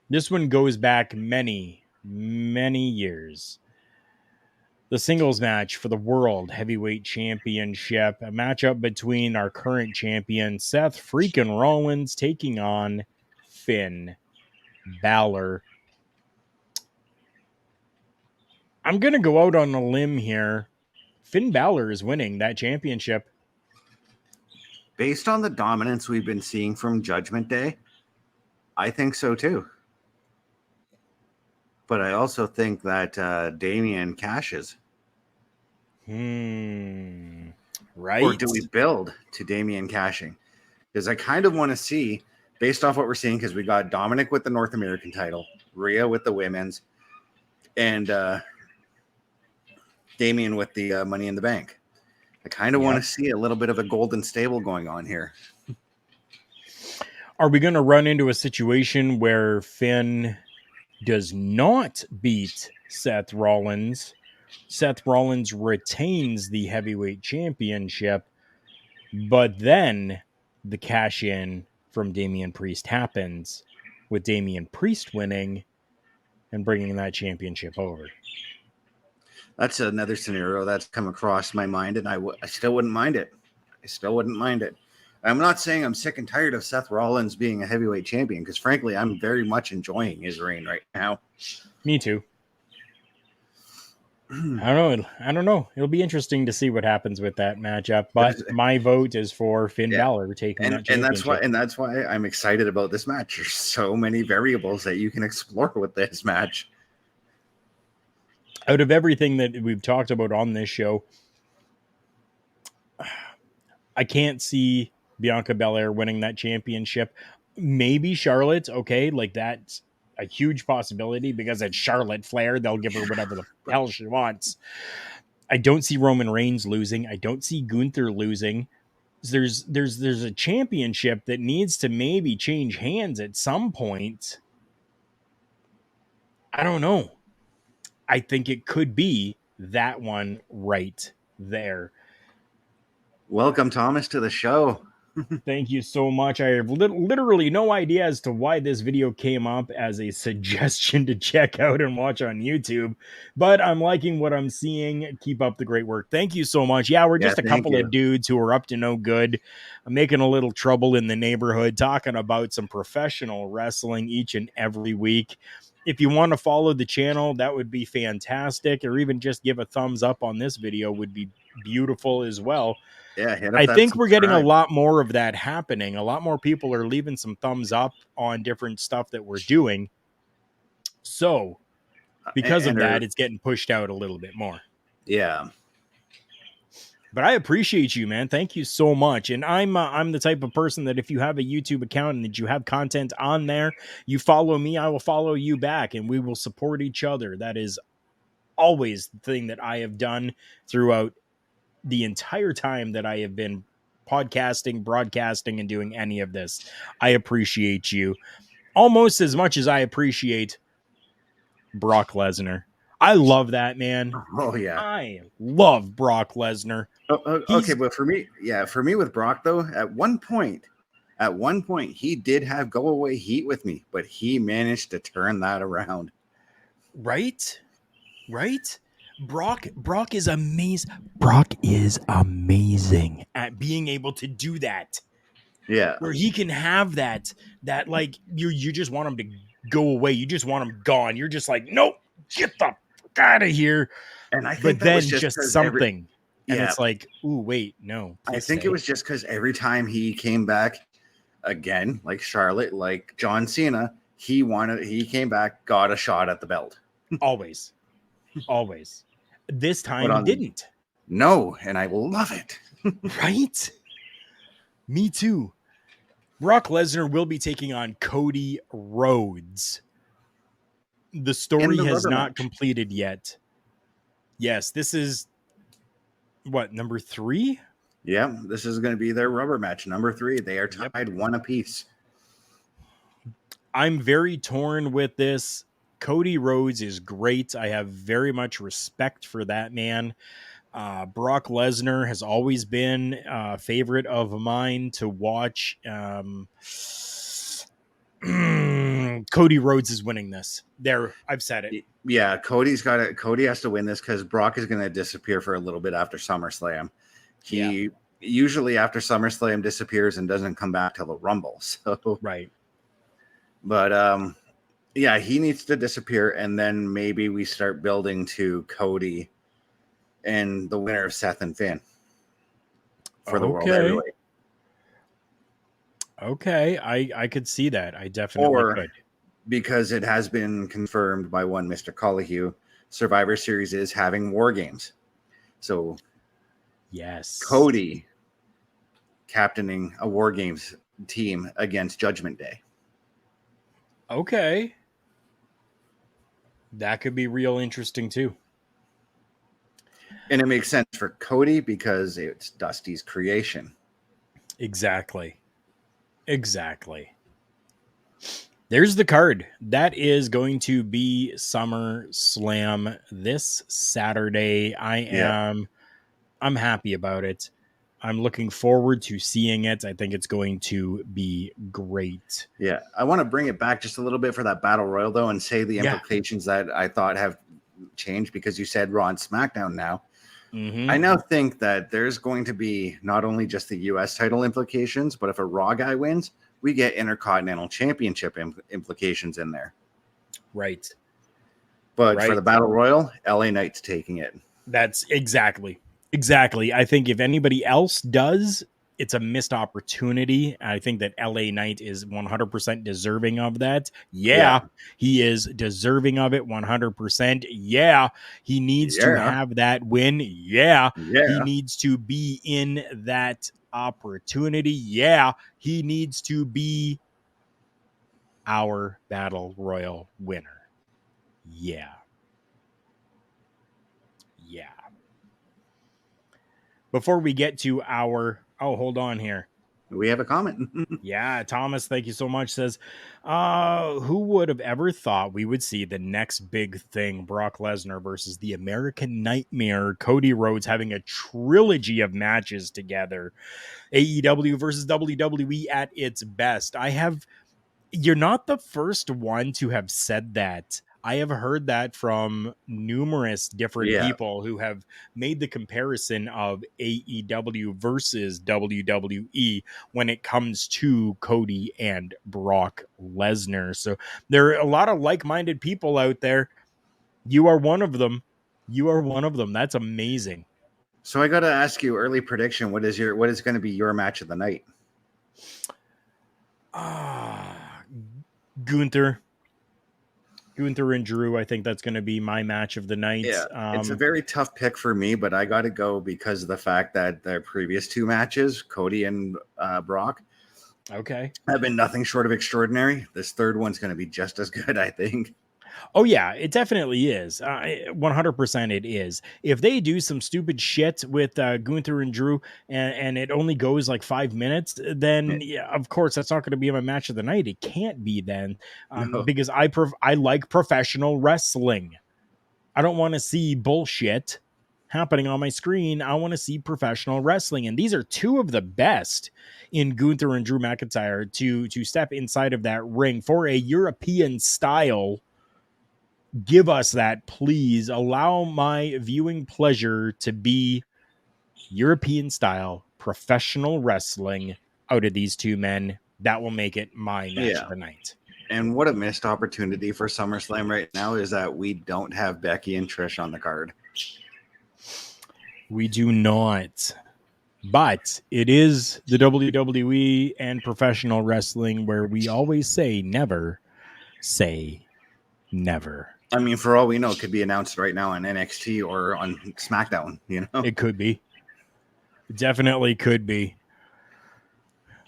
This one goes back many, many years. The singles match for the World Heavyweight Championship, a matchup between our current champion, Seth freaking Rollins, taking on Finn Balor. I'm going to go out on a limb here. Finn Balor is winning that championship. Based on the dominance we've been seeing from Judgment Day, I think so too. But I also think that Damian cashes. Right. Or do we build to Damian cashing? Because I kind of want to see, based off what we're seeing, because we got Dominic with the North American title, Rhea with the women's, and Damian with the Money in the Bank. I kind of want to see a little bit of a golden stable going on here. Are we going to run into a situation where Finn does not beat Seth Rollins? Seth Rollins retains the heavyweight championship, but then the cash in from Damian Priest happens, with Damian Priest winning and bringing that championship over. That's another scenario that's come across my mind, and I still wouldn't mind it. I'm not saying I'm sick and tired of Seth Rollins being a heavyweight champion, because frankly, I'm very much enjoying his reign right now. Me too. I don't know. It'll be interesting to see what happens with that matchup. But my vote is for Finn Balor taking that championship. And that's why I'm excited about this match. There's so many variables that you can explore with this match. Out of everything that we've talked about on this show, I can't see Bianca Belair winning that championship. Maybe Charlotte, okay, like that's a huge possibility because it's Charlotte Flair. They'll give her whatever the hell she wants. I don't see Roman Reigns losing. I don't see Gunther losing. There's a championship that needs to maybe change hands at some point. I don't know. I think it could be that one right there. Welcome, Thomas, to the show. Thank you so much. I have literally no idea as to why this video came up as a suggestion to check out and watch on YouTube, but I'm liking what I'm seeing. Keep up the great work. Thank you so much. Yeah, we're just a thank couple you. of dudes who are up to no good. I'm making a little trouble in the neighborhood, talking about some professional wrestling each and every week. If you want to follow the channel, that would be fantastic, or even just give a thumbs up on this video would be beautiful as well. Yeah, hit up I that think we're getting a subscribe. lot more of that happening. A lot more people are leaving some thumbs up on different stuff that we're doing. So because of that, it's getting pushed out a little bit more. Yeah. But I appreciate you, man. Thank you so much. And I'm the type of person that if you have a YouTube account and that you have content on there, you follow me, I will follow you back, and we will support each other. That is always the thing that I have done throughout the entire time that I have been podcasting, broadcasting, and doing any of this. I appreciate you almost as much as I appreciate Brock Lesnar. I love that man. Oh yeah, I love Brock Lesnar. Okay, but for me with Brock though, at one point he did have go away heat with me, but he managed to turn that around. Right? Brock is amazing. Brock is amazing at being able to do that. Yeah. Where he can have that like you just want him to go away. You just want him gone. You're just like, nope, get the fuck out of here. And I think but then just something. And it's like, ooh, wait, no. I think it was just because every time he came back again, like Charlotte, like John Cena, he came back, got a shot at the belt. Always. This time he didn't. No, and I love it. Right? Me too. Brock Lesnar will be taking on Cody Rhodes. The story has not completed yet. Yes, this is what, number 3? Yeah, this is going to be their rubber match. Number 3. They are tied 1 apiece. I'm very torn with this. Cody Rhodes is great. I have very much respect for that man. Brock Lesnar has always been a favorite of mine to watch. Cody Rhodes is winning this. There, I've said it. Yeah, Cody has to win this because Brock is going to disappear for a little bit after SummerSlam. He usually after SummerSlam disappears and doesn't come back till the Rumble. So right. But yeah, he needs to disappear, and then maybe we start building to Cody and the winner of Seth and Finn for the World Heavyweight. Okay, I could see that. I definitely could. Because it has been confirmed by one Mr. Colahue, Survivor Series is having War Games. So, yes, Cody captaining a War Games team against Judgment Day. Okay. That could be real interesting too. And it makes sense for Cody because it's Dusty's creation. Exactly. There's the card. That is going to be SummerSlam this Saturday. I'm happy about it. I'm looking forward to seeing it. I think it's going to be great. Yeah. I want to bring it back just a little bit for that Battle Royal, though, and say the implications that I thought have changed because you said Raw and SmackDown now. Mm-hmm. I now think that there's going to be not only just the U.S. title implications, but if a Raw guy wins, we get Intercontinental Championship implications in there. Right. But for the Battle Royal, LA Knight's taking it. That's exactly. I think if anybody else does, it's a missed opportunity. I think that LA Knight is 100% deserving of that. Yeah, he is deserving of it 100%. Yeah, he needs to have that win. Yeah, he needs to be in that opportunity. Yeah, he needs to be our Battle Royal winner. Yeah. Before we get to our... Oh, hold on here. We have a comment. Yeah, Thomas, thank you so much. Says, who would have ever thought we would see the next big thing, Brock Lesnar versus the American Nightmare, Cody Rhodes, having a trilogy of matches together, AEW versus WWE at its best. You're not the first one to have said that. I have heard that from numerous different people who have made the comparison of AEW versus WWE when it comes to Cody and Brock Lesnar. So there are a lot of like-minded people out there. You are one of them. You are one of them. That's amazing. So I got to ask you, early prediction. What is going to be your match of the night? Gunther and Drew. I think that's going to be my match of the night. Yeah, it's a very tough pick for me, but I got to go because of the fact that their previous two matches, Cody and Brock, have been nothing short of extraordinary. This third one's going to be just as good, I think. Oh, yeah, it definitely is. 100% it is. If they do some stupid shit with Gunther and Drew and it only goes like 5 minutes, then of course that's not going to be my match of the night. It can't be then because I like professional wrestling. I don't want to see bullshit happening on my screen. I want to see professional wrestling. And these are two of the best in Gunther and Drew McIntyre to step inside of that ring for a European style. Give us that, please. Allow my viewing pleasure to be European style professional wrestling out of these two men. That will make it my match of the night. And what a missed opportunity for SummerSlam right now is that we don't have Becky and Trish on the card. We do not. But it is the WWE and professional wrestling where we always say never say never. I mean, for all we know, it could be announced right now on NXT or on SmackDown, you know? It could be. It definitely could be.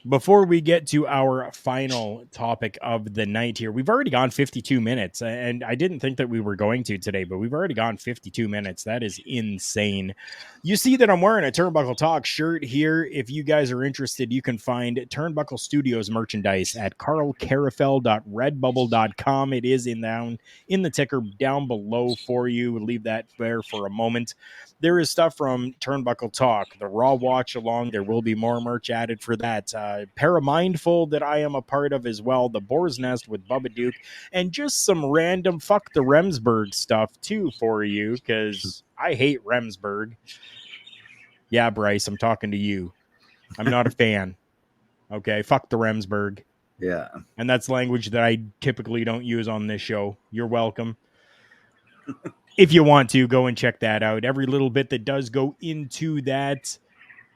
Before we get to our final topic of the night here, we've already gone 52 minutes, and I didn't think that we were going to today, but we've already gone 52 minutes. That is insane. You see that I'm wearing a Turnbuckle Talk shirt here. If you guys are interested, you can find Turnbuckle Studios merchandise at carlcarafel.redbubble.com. It is in the ticker down below for you. We'll leave that there for a moment. There is stuff from Turnbuckle Talk, the Raw Watch Along. There will be more merch added for that. Paramindful that I am a part of as well. The Boar's Nest with Bubba Duke. And just some random fuck the Remsburg stuff too for you because I hate Remsburg. Yeah, Bryce, I'm talking to you. I'm not a fan. Okay, fuck the Remsburg. Yeah. And that's language that I typically don't use on this show. You're welcome. If you want to, go and check that out. Every little bit that does go into that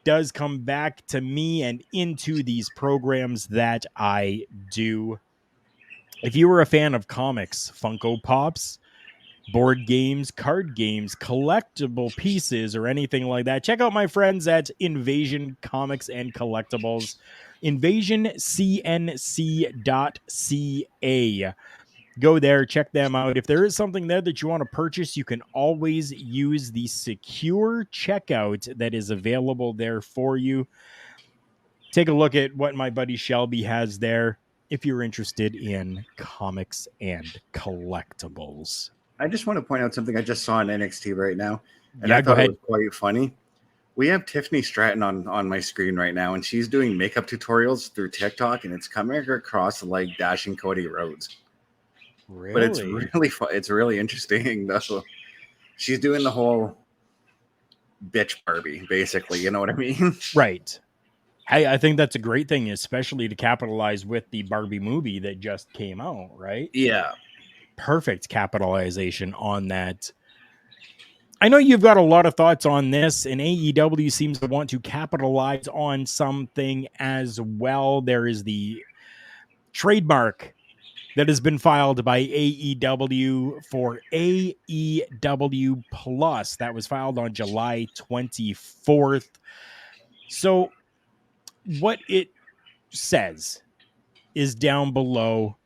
does come back to me and into these programs that I do. If you were a fan of comics, Funko Pops, board games, card games, collectible pieces, or anything like that, check out my friends at Invasion Comics and Collectibles, invasioncnc.ca. Go there, check them out. If there is something there that you want to purchase, you can always use the secure checkout that is available there for you. Take a look at what my buddy Shelby has there if you're interested in comics and collectibles. I just want to point out something I just saw on NXT right now, and I thought it was quite funny. We have Tiffany Stratton on my screen right now, and she's doing makeup tutorials through TikTok, and it's coming across like Dashing Cody Rhodes. Really? But it's really fun. It's really interesting, though. She's doing the whole bitch Barbie, basically. You know what I mean? Right. I think that's a great thing, especially to capitalize with the Barbie movie that just came out, right? Yeah. Perfect capitalization on that. I know you've got a lot of thoughts on this, and AEW seems to want to capitalize on something as well. There is the trademark that has been filed by AEW for AEW Plus. That was filed on July 24th. So what it says is down below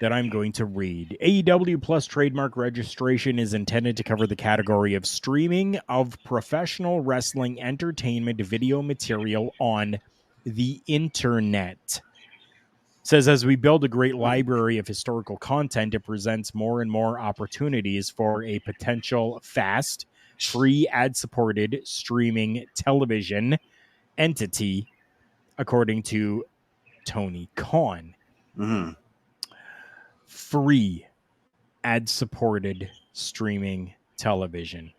that I'm going to read. AEW Plus trademark registration is intended to cover the category of streaming of professional wrestling entertainment video material on the internet. Says, as we build a great library of historical content, it presents more and more opportunities for a potential fast, free, ad-supported streaming television entity, according to Tony Khan. Mm-hmm. Free, ad-supported streaming television.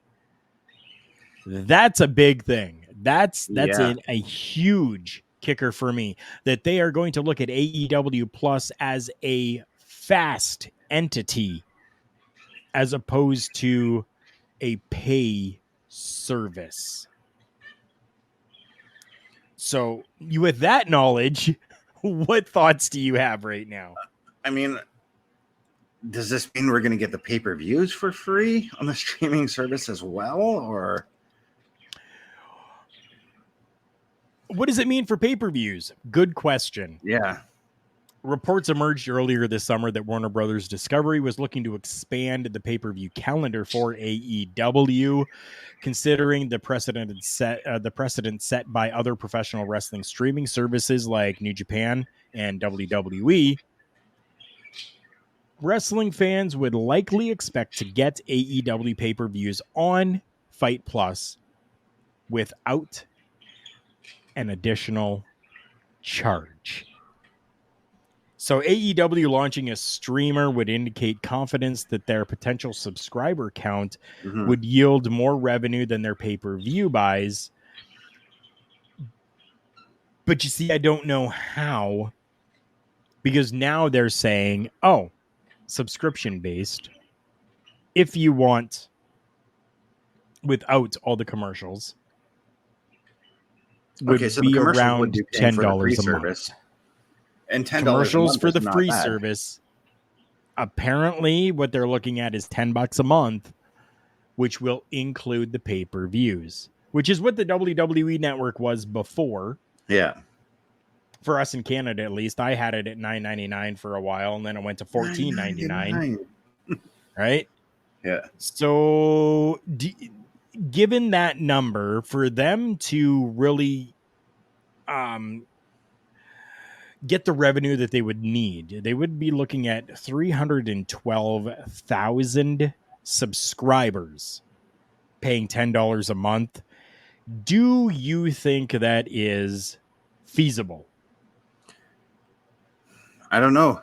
That's a big thing. That's a huge kicker for me, that they are going to look at AEW Plus as a fast entity as opposed to a pay service. So, with that knowledge, what thoughts do you have right now? I mean, does this mean we're going to get the pay-per-views for free on the streaming service as well, or what does it mean for pay-per-views? Good question. Yeah. Reports emerged earlier this summer that Warner Brothers Discovery was looking to expand the pay-per-view calendar for AEW, considering the precedent set by other professional wrestling streaming services like New Japan and WWE. Wrestling fans would likely expect to get AEW pay-per-views on Fight Plus without an additional charge. So AEW launching a streamer would indicate confidence that their potential subscriber count would yield more revenue than their pay-per-view buys. But you see, I don't know how, because now they're saying, oh, subscription-based, if you want without all the commercials, would be around $10 a month. And $10 commercials for the free service. Apparently, what they're looking at is $10 a month, which will include the pay-per-views, which is what the WWE network was before. Yeah. For us in Canada, at least, I had it at $9.99 for a while, and then it went to $14.99. Right? Yeah. So, given that number, for them to really get the revenue that they would need, they would be looking at 312,000 subscribers paying $10 a month. Do you think that is feasible? I don't know.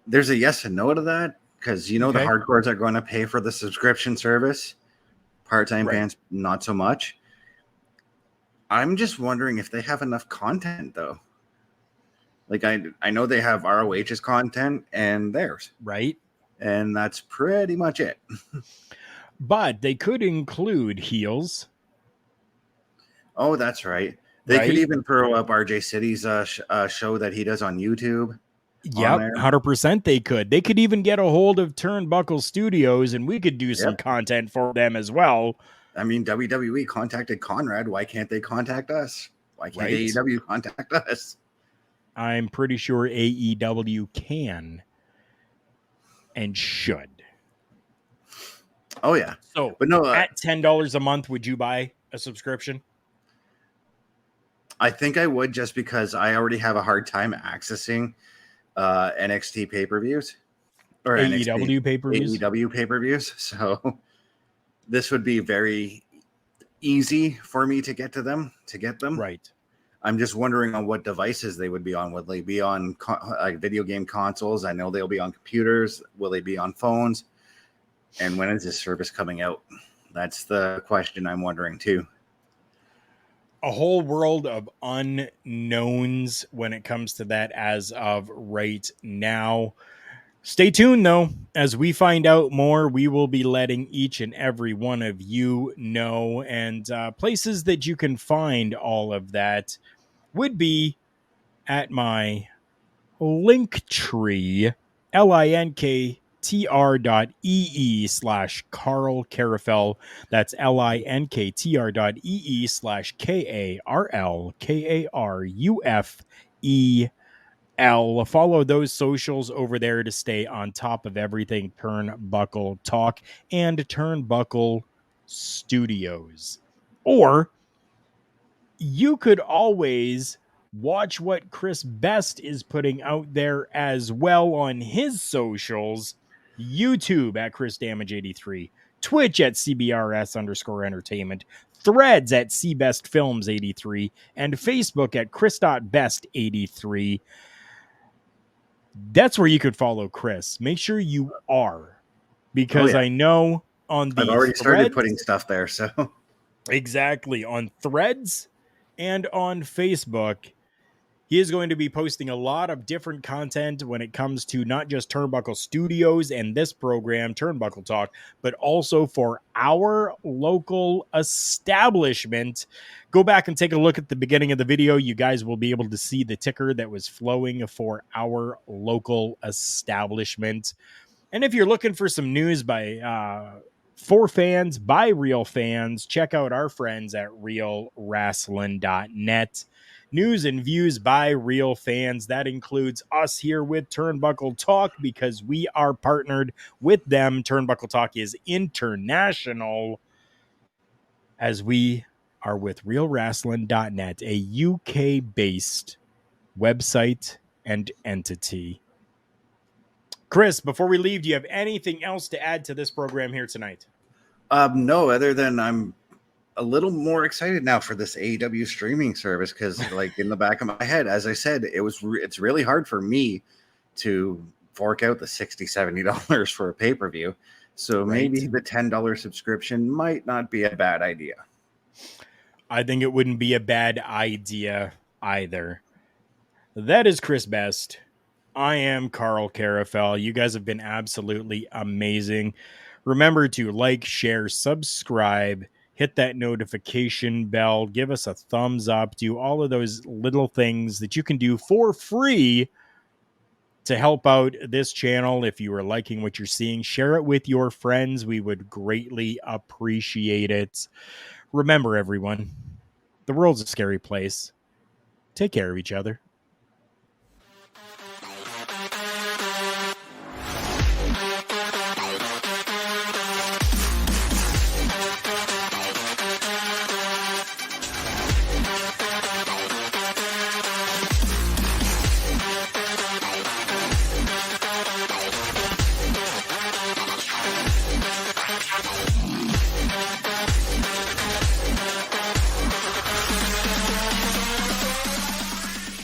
There's a yes and no to that, because the hardcores are going to pay for the subscription service. Part-time fans, not so much. I'm just wondering if they have enough content, though. Like, I know they have ROH's content and theirs. Right. And that's pretty much it. But they could include heels. Oh, that's right. They could even throw up RJ City's show that he does on YouTube. Yep, 100% they could. They could even get a hold of Turnbuckle Studios, and we could do some content for them as well. I mean, WWE contacted Conrad. Why can't they contact us? Why can't AEW contact us? I'm pretty sure AEW can and should. Oh, yeah. So, but no, at $10 a month, would you buy a subscription? I think I would, just because I already have a hard time accessing NXT pay-per-views or AEW pay-per-views. AEW pay-per-views. So this would be very easy for me to get them. Right. I'm just wondering on what devices they would be on. Would they be on video game consoles? I know they'll be on computers. Will they be on phones? And when is this service coming out? That's the question I'm wondering too. A whole world of unknowns when it comes to that as of right now. Stay tuned, though. As we find out more, we will be letting each and every one of you know. And places that you can find all of that would be at my Linktree, linktr.ee/Karl Karufel. That's linktr.ee/KARLKARUFEL. Follow those socials over there to stay on top of everything Turnbuckle Talk and Turnbuckle Studios. Or you could always watch what Chris Best is putting out there as well on his socials. YouTube at Chris Damage 83, Twitch at CBRS_entertainment, Threads at CBest Films 83, and Facebook at Chris.Best 83. That's where you could follow Chris. Make sure you are, because I know on the I've already started Threads, putting stuff there, so exactly, on Threads and on Facebook, he is going to be posting a lot of different content when it comes to not just Turnbuckle Studios and this program, Turnbuckle Talk, but also for our local establishment. Go back and take a look at the beginning of the video. You guys will be able to see the ticker that was flowing for our local establishment. And if you're looking for some news for fans, by real fans, check out our friends at realwrestling.net. News and views by real fans. That includes us here with Turnbuckle Talk, because we are partnered with them. Turnbuckle Talk is international, as we are with realwrestling.net, a UK-based website and entity. Chris, before we leave, do you have anything else to add to this program here tonight? No, other than I'm a little more excited now for this AEW streaming service, because like in the back of my head, as I said, it's really hard for me to fork out the $60-70 for a pay-per-view. So maybe the $10 subscription might not be a bad idea. I think it wouldn't be a bad idea either. That is Chris Best. I am Carl Carafel. You guys have been absolutely amazing. Remember to like, share, subscribe, hit that notification bell, give us a thumbs up, do all of those little things that you can do for free to help out this channel. If you are liking what you're seeing, share it with your friends. We would greatly appreciate it. Remember, everyone, the world's a scary place. Take care of each other.